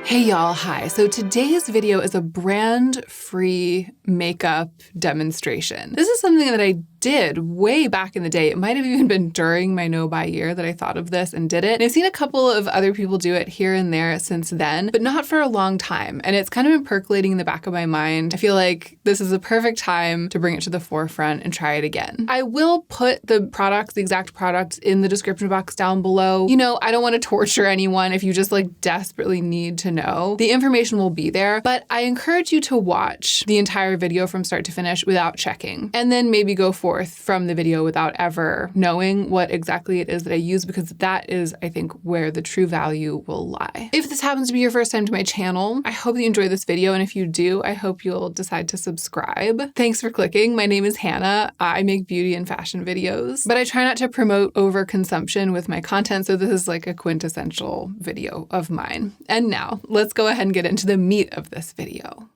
Hey y'all, hi. So today's video is a brand-free makeup demonstration. This is something that I did way back in the day. It might have even been during my no-buy year that I thought of this and did it. And I've seen a couple of other people do it here and there since then, but not for a long time. And it's kind of been percolating in the back of my mind. I feel like this is a perfect time to bring it to the forefront and try it again. I will put the products, the exact products, in the description box down below. You know, I don't want to torture anyone if you just like desperately need to know. The information will be there, but I encourage you to watch the entire video from start to finish without checking, and then maybe go forth from the video without ever knowing what exactly it is that I use, because that is, I think, where the true value will lie. If this happens to be your first time to my channel, I hope that you enjoy this video, and if you do, I hope you'll decide to subscribe. Thanks for clicking. My name is Hannah. I make beauty and fashion videos, but I try not to promote overconsumption with my content, so this is like a quintessential video of mine. And now, let's go ahead and get into the meat of this video.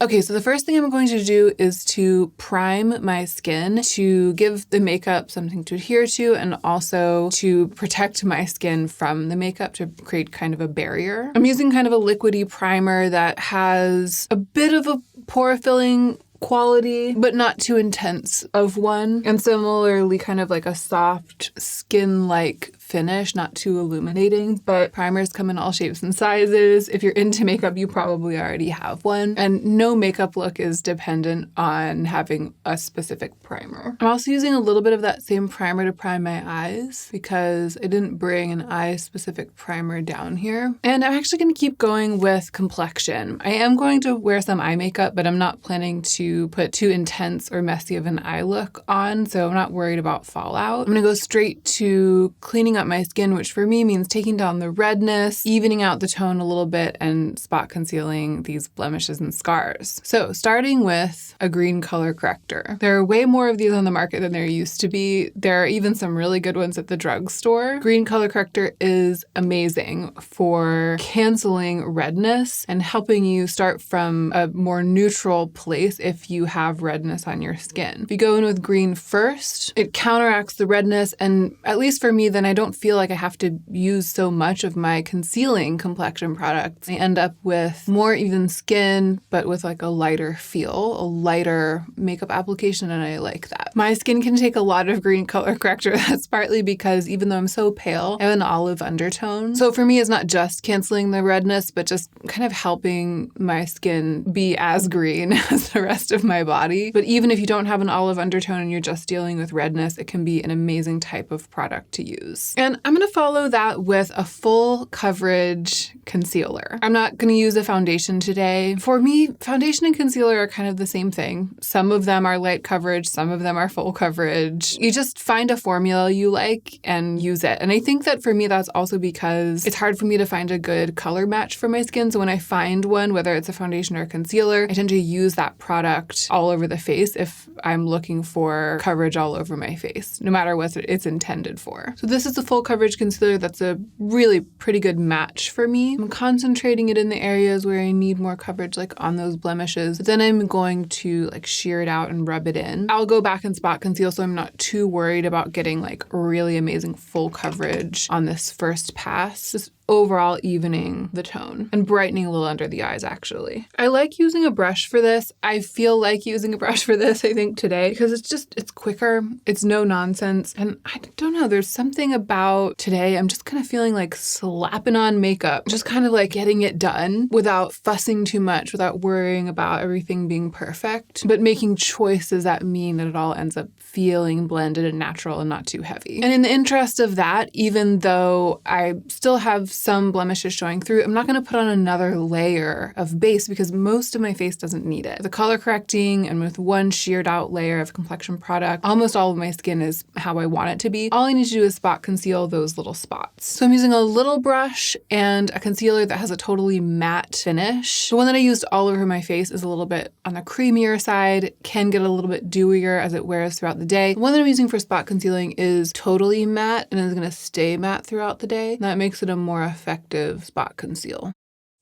Okay, so the first thing I'm going to do is to prime my skin to give the makeup something to adhere to, and also to protect my skin from the makeup, to create kind of a barrier. I'm using kind of a liquidy primer that has a bit of a pore filling quality, but not too intense of one. And similarly, kind of like a soft skin-like finish, not too illuminating, but primers come in all shapes and sizes. If you're into makeup, you probably already have one. And no makeup look is dependent on having a specific primer. I'm also using a little bit of that same primer to prime my eyes because I didn't bring an eye-specific primer down here. And I'm actually going to keep going with complexion. I am going to wear some eye makeup, but I'm not planning to put too intense or messy of an eye look on, so I'm not worried about fallout. I'm going to go straight to cleaning up my skin, which for me means taking down the redness, evening out the tone a little bit, and spot concealing these blemishes and scars. So starting with a green color corrector. There are way more of these on the market than there used to be. There are even some really good ones at the drugstore. Green color corrector is amazing for canceling redness and helping you start from a more neutral place if you have redness on your skin. If you go in with green first, it counteracts the redness, and at least for me, then I don't feel like I have to use so much of my concealing complexion products. I end up with more even skin, but with like a lighter feel, a lighter makeup application, and I like that. My skin can take a lot of green color corrector. That's partly because even though I'm so pale, I have an olive undertone. So for me, it's not just canceling the redness, but just kind of helping my skin be as green as the rest of my body. But even if you don't have an olive undertone and you're just dealing with redness, it can be an amazing type of product to use. And I'm going to follow that with a full coverage concealer. I'm not going to use a foundation today. For me, foundation and concealer are kind of the same thing. Some of them are light coverage, some of them are full coverage. You just find a formula you like and use it. And I think that for me, that's also because it's hard for me to find a good color match for my skin. So when I find one, whether it's a foundation or a concealer, I tend to use that product all over the face if I'm looking for coverage all over my face, no matter what it's intended for. So this is a full coverage concealer that's a really pretty good match for me. I'm concentrating it in the areas where I need more coverage, like on those blemishes. But then I'm going to like sheer it out and rub it in. I'll go back and spot conceal, so I'm not too worried about getting like really amazing full coverage on this first pass. Just overall evening the tone and brightening a little under the eyes, actually. I like using a brush for this. I feel like using a brush for this, I think, today, because it's quicker, it's no nonsense, and I don't know, there's something about today, I'm just kind of feeling like slapping on makeup, just kind of like getting it done without fussing too much, without worrying about everything being perfect, but making choices that mean that it all ends up feeling blended and natural and not too heavy. And in the interest of that, even though I still have some blemishes showing through, I'm not going to put on another layer of base because most of my face doesn't need it. The color correcting and with one sheared out layer of complexion product, almost all of my skin is how I want it to be. All I need to do is spot conceal those little spots. So I'm using a little brush and a concealer that has a totally matte finish. The one that I used all over my face is a little bit on the creamier side, can get a little bit dewier as it wears throughout the day. The one that I'm using for spot concealing is totally matte and is going to stay matte throughout the day. That makes it a more effective spot conceal.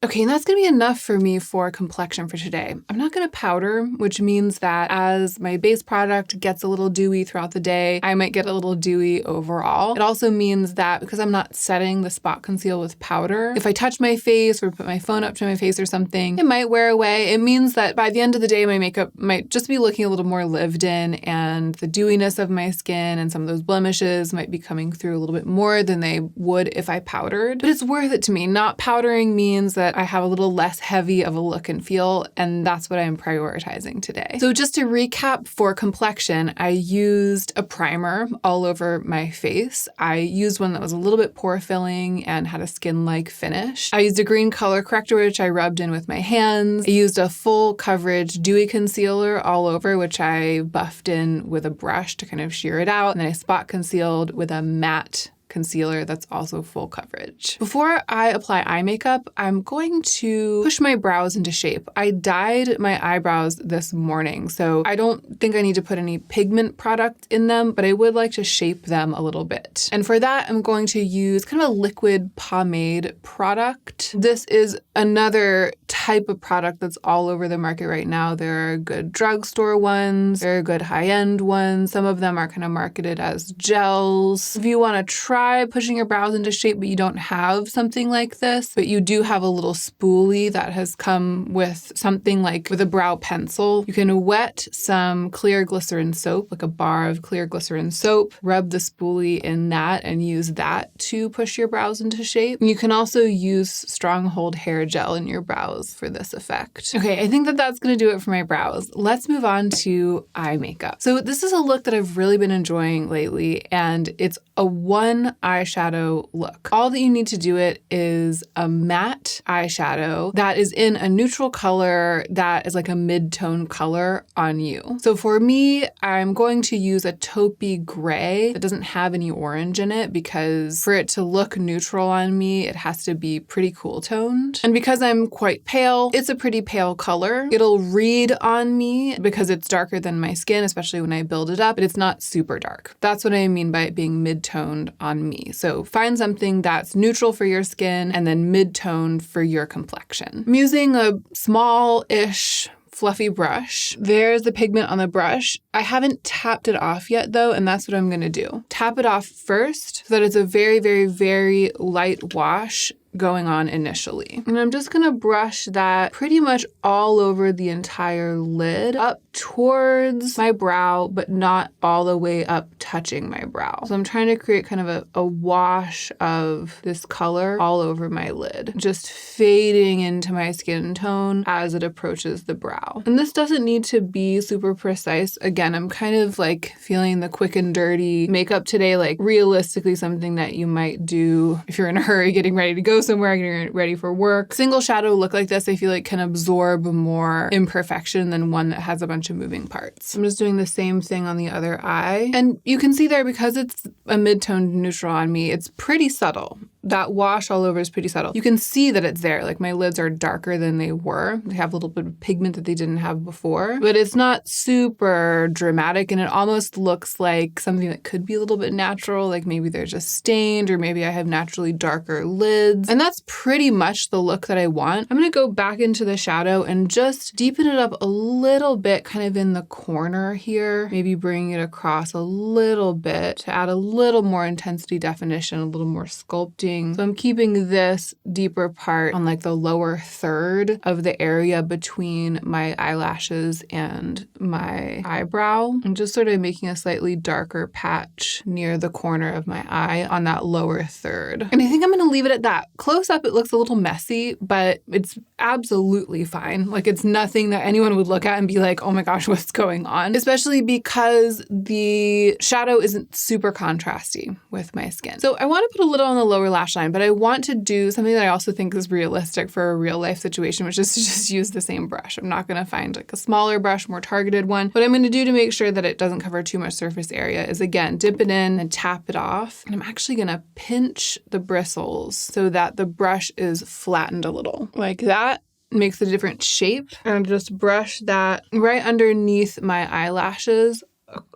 Okay, and that's gonna be enough for me for complexion for today. I'm not gonna powder, which means that as my base product gets a little dewy throughout the day, I might get a little dewy overall. It also means that because I'm not setting the spot conceal with powder, if I touch my face or put my phone up to my face or something, it might wear away. It means that by the end of the day, my makeup might just be looking a little more lived in, and the dewiness of my skin and some of those blemishes might be coming through a little bit more than they would if I powdered. But it's worth it to me. Not powdering means that I have a little less heavy of a look and feel, and that's what I'm prioritizing today. So just to recap, for complexion, I used a primer all over my face. I used one that was a little bit pore filling and had a skin-like finish. I used a green color corrector, which I rubbed in with my hands. I used a full coverage dewy concealer all over, which I buffed in with a brush to kind of sheer it out. And then I spot concealed with a matte concealer that's also full coverage. Before I apply eye makeup, I'm going to push my brows into shape. I dyed my eyebrows this morning, so I don't think I need to put any pigment product in them, but I would like to shape them a little bit. And for that, I'm going to use kind of a liquid pomade product. This is another type of product that's all over the market right now. There are good drugstore ones, there are good high-end ones. Some of them are kind of marketed as gels. If you want to try pushing your brows into shape, but you don't have something like this, but you do have a little spoolie that has come with something like with a brow pencil, you can wet some clear glycerin soap, like a bar of clear glycerin soap, rub the spoolie in that and use that to push your brows into shape. You can also use Stronghold hair gel in your brows for this effect. Okay, I think that that's going to do it for my brows. Let's move on to eye makeup. So this is a look that I've really been enjoying lately, and it's a one eyeshadow look. All that you need to do it is a matte eyeshadow that is in a neutral color that is like a mid-tone color on you. So for me, I'm going to use a taupey gray that doesn't have any orange in it, because for it to look neutral on me, it has to be pretty cool toned. And because I'm quite pale, it's a pretty pale color. It'll read on me because it's darker than my skin, especially when I build it up, but it's not super dark. That's what I mean by it being mid-toned on me. So find something that's neutral for your skin and then mid-toned for your complexion. I'm using a small-ish fluffy brush. There's the pigment on the brush. I haven't tapped it off yet though, and that's what I'm gonna do. Tap it off first so that it's a very, very, very light wash going on initially. And I'm just gonna brush that pretty much all over the entire lid, up towards my brow, but not all the way up touching my brow. So I'm trying to create kind of a wash of this color all over my lid, just fading into my skin tone as it approaches the brow. And this doesn't need to be super precise. Again, I'm kind of like feeling the quick and dirty makeup today, like realistically something that you might do if you're in a hurry getting ready to go somewhere, getting ready for work. Single shadow look like this, I feel like can absorb more imperfection than one that has a bunch of moving parts. I'm just doing the same thing on the other eye. And you can see there, because it's a mid-toned neutral on me, it's pretty subtle. That wash all over is pretty subtle. You can see that it's there. Like my lids are darker than they were. They have a little bit of pigment that they didn't have before, but it's not super dramatic, and it almost looks like something that could be a little bit natural. Like maybe they're just stained, or maybe I have naturally darker lids. And that's pretty much the look that I want. I'm gonna go back into the shadow and just deepen it up a little bit, kind of in the corner here. Maybe bring it across a little bit to add a little more intensity, definition, a little more sculpting. So I'm keeping this deeper part on like the lower third of the area between my eyelashes and my eyebrow. I'm just sort of making a slightly darker patch near the corner of my eye on that lower third. And I think I'm going to leave it at that. Close up, it looks a little messy, but it's absolutely fine. Like it's nothing that anyone would look at and be like, oh my gosh, what's going on? Especially because the shadow isn't super contrasty with my skin. So I want to put a little on the lower lash line, but I want to do something that I also think is realistic for a real life situation, which is to just use the same brush. I'm not going to find like a smaller brush, more targeted one. What I'm going to do to make sure that it doesn't cover too much surface area is, again, dip it in and tap it off. And I'm actually going to pinch the bristles so that the brush is flattened a little like that. Makes a different shape, and just brush that right underneath my eyelashes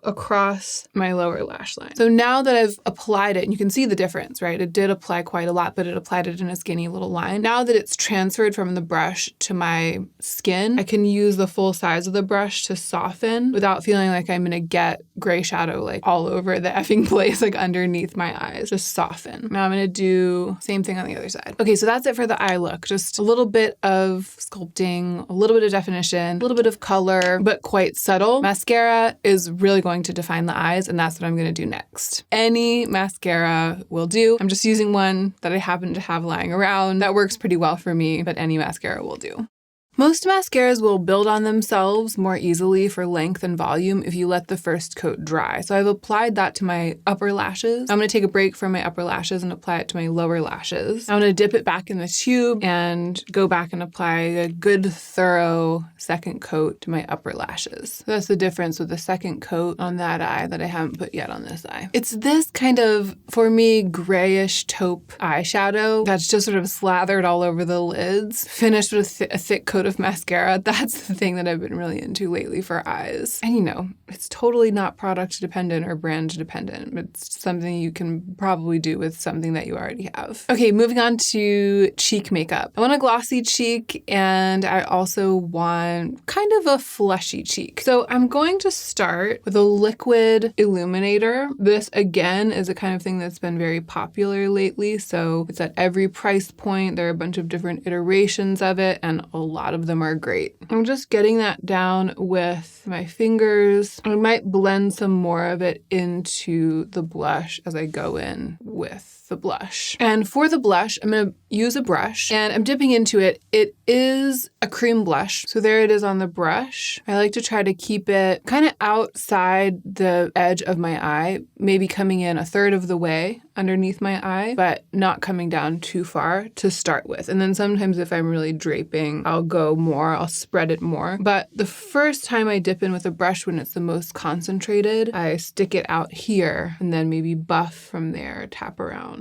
across my lower lash line. So now that I've applied it, and you can see the difference, right? It did apply quite a lot, but it applied it in a skinny little line. Now that it's transferred from the brush to my skin, I can use the full size of the brush to soften without feeling like I'm gonna get gray shadow like all over the effing place, like underneath my eyes. Just soften. Now I'm gonna do same thing on the other side. Okay, so that's it for the eye look. Just a little bit of sculpting, a little bit of definition, a little bit of color, but quite subtle. Mascara is really going to define the eyes, and that's what I'm gonna do next. Any mascara will do. I'm just using one that I happen to have lying around. That works pretty well for me, but any mascara will do. Most mascaras will build on themselves more easily for length and volume if you let the first coat dry. So I've applied that to my upper lashes. I'm going to take a break from my upper lashes and apply it to my lower lashes. I'm going to dip it back in the tube and go back and apply a good thorough second coat to my upper lashes. So that's the difference with the second coat on that eye that I haven't put yet on this eye. It's this kind of, for me, grayish taupe eyeshadow that's just sort of slathered all over the lids, finished with a thick coat of mascara. That's the thing that I've been really into lately for eyes. And you know, it's totally not product dependent or brand dependent. It's something you can probably do with something that you already have. Okay, moving on to cheek makeup. I want a glossy cheek, and I also want kind of a fleshy cheek. So I'm going to start with a liquid illuminator. This again is a kind of thing that's been very popular lately. So it's at every price point. There are a bunch of different iterations of it, and a lot of them are great. I'm just getting that down with my fingers. I might blend some more of it into the blush as I go in with the blush. And for the blush, I'm going to use a brush, and I'm dipping into it. It is a cream blush. So there it is on the brush. I like to try to keep it kind of outside the edge of my eye, maybe coming in a third of the way underneath my eye, but not coming down too far to start with. And then sometimes if I'm really draping, I'll go more, I'll spread it more. But the first time I dip in with a brush when it's the most concentrated, I stick it out here and then maybe buff from there, tap around.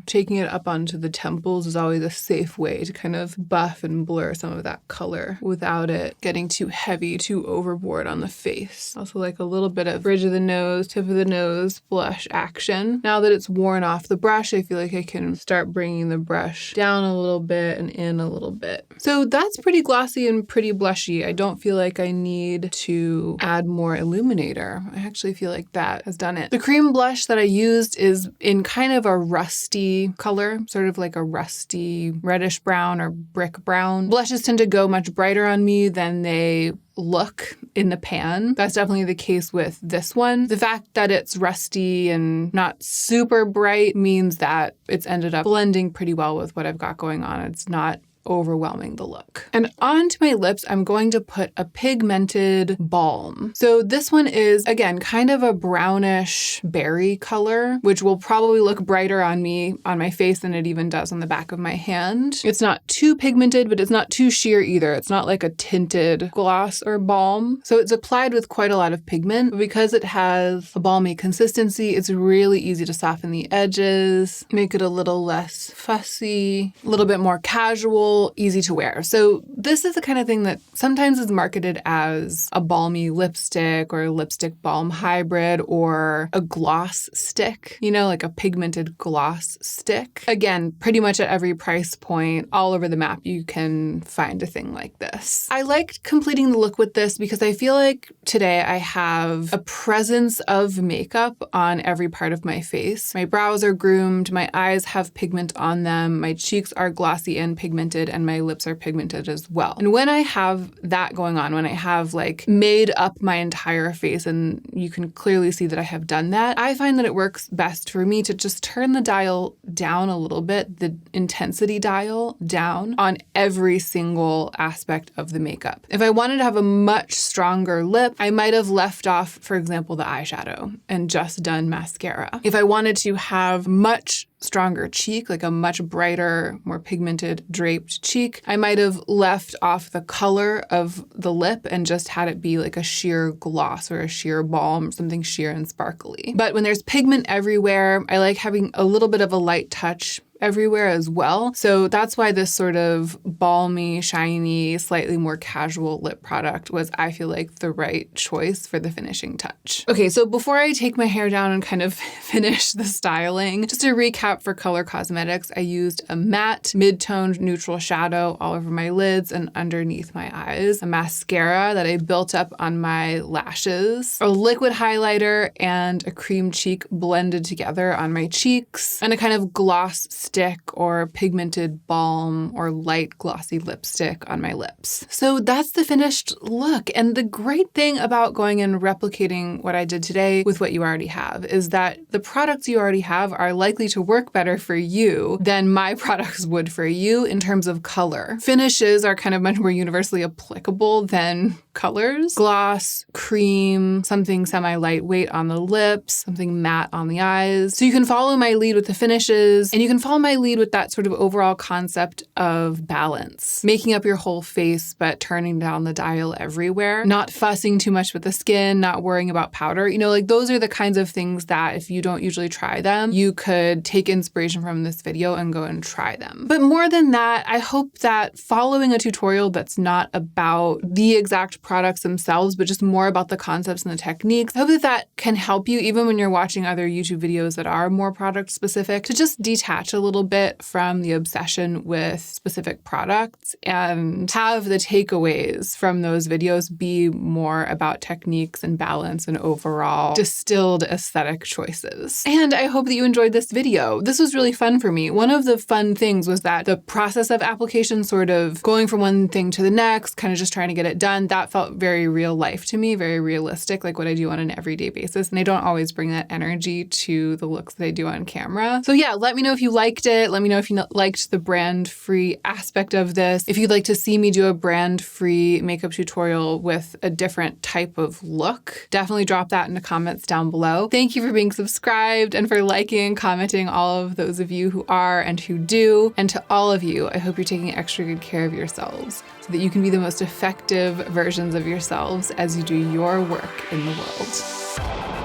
Taking it up onto the temples is always a safe way to kind of buff and blur some of that color without it getting too heavy, too overboard on the face. Also like a little bit of bridge of the nose, tip of the nose, blush action. Now that it's worn off the brush, I feel like I can start bringing the brush down a little bit and in a little bit. So that's pretty glossy and pretty blushy. I don't feel like I need to add more illuminator. I actually feel like that has done it. The cream blush that I used is in kind of a rusty color, sort of like a rusty reddish brown or brick brown. Blushes tend to go much brighter on me than they look in the pan. That's definitely the case with this one. The fact that it's rusty and not super bright means that it's ended up blending pretty well with what I've got going on. It's not overwhelming the look. And onto my lips, I'm going to put a pigmented balm. So this one is, again, kind of a brownish berry color, which will probably look brighter on me, on my face than it even does on the back of my hand. It's not too pigmented, but it's not too sheer either. It's not like a tinted gloss or balm. So it's applied with quite a lot of pigment. But because it has a balmy consistency, it's really easy to soften the edges, make it a little less fussy, a little bit more casual, easy to wear. So this is the kind of thing that sometimes is marketed as a balmy lipstick or a lipstick balm hybrid or a gloss stick, you know, like a pigmented gloss stick. Again, pretty much at every price point, all over the map, you can find a thing like this. I liked completing the look with this because I feel like today I have a presence of makeup on every part of my face. My brows are groomed, my eyes have pigment on them, my cheeks are glossy and pigmented, and my lips are pigmented as well. And when I have that going on, when I have like made up my entire face, and you can clearly see that I have done that, I find that it works best for me to just turn the dial down a little bit, the intensity dial down on every single aspect of the makeup. If I wanted to have a much stronger lip, I might have left off, for example, the eyeshadow and just done mascara. If I wanted to have much stronger cheek, like a much brighter, more pigmented, draped cheek, I might have left off the color of the lip and just had it be like a sheer gloss or a sheer balm, something sheer and sparkly. But when there's pigment everywhere, I like having a little bit of a light touch everywhere as well. So that's why this sort of balmy, shiny, slightly more casual lip product was, I feel like, the right choice for the finishing touch. Okay, so before I take my hair down and kind of finish the styling, just to recap for color cosmetics, I used a matte mid-toned neutral shadow all over my lids and underneath my eyes, a mascara that I built up on my lashes, a liquid highlighter, and a cream cheek blended together on my cheeks, and a kind of gloss stick or pigmented balm or light glossy lipstick on my lips. So that's the finished look. And the great thing about going and replicating what I did today with what you already have is that the products you already have are likely to work better for you than my products would for you in terms of color. Finishes are kind of much more universally applicable than colors. Gloss, cream, something semi-lightweight on the lips, something matte on the eyes. So you can follow my lead with the finishes, and you can follow my lead with that sort of overall concept of balance. Making up your whole face, but turning down the dial everywhere. Not fussing too much with the skin, not worrying about powder. You know, like those are the kinds of things that if you don't usually try them, you could take inspiration from this video and go and try them. But more than that, I hope that following a tutorial that's not about the exact products themselves, but just more about the concepts and the techniques, I hope that that can help you even when you're watching other YouTube videos that are more product specific to just detach a little bit from the obsession with specific products and have the takeaways from those videos be more about techniques and balance and overall distilled aesthetic choices. And I hope that you enjoyed this video. This was really fun for me. One of the fun things was that the process of application, sort of going from one thing to the next, kind of just trying to get it done, that felt very real life to me, very realistic, like what I do on an everyday basis. And I don't always bring that energy to the looks that I do on camera. So yeah, let me know if you liked it. Let me know if you liked the brand-free aspect of this. If you'd like to see me do a brand-free makeup tutorial with a different type of look, definitely drop that in the comments down below. Thank you for being subscribed and for liking and commenting, all of those of you who are and who do. And to all of you, I hope you're taking extra good care of yourselves so that you can be the most effective versions of yourselves as you do your work in the world.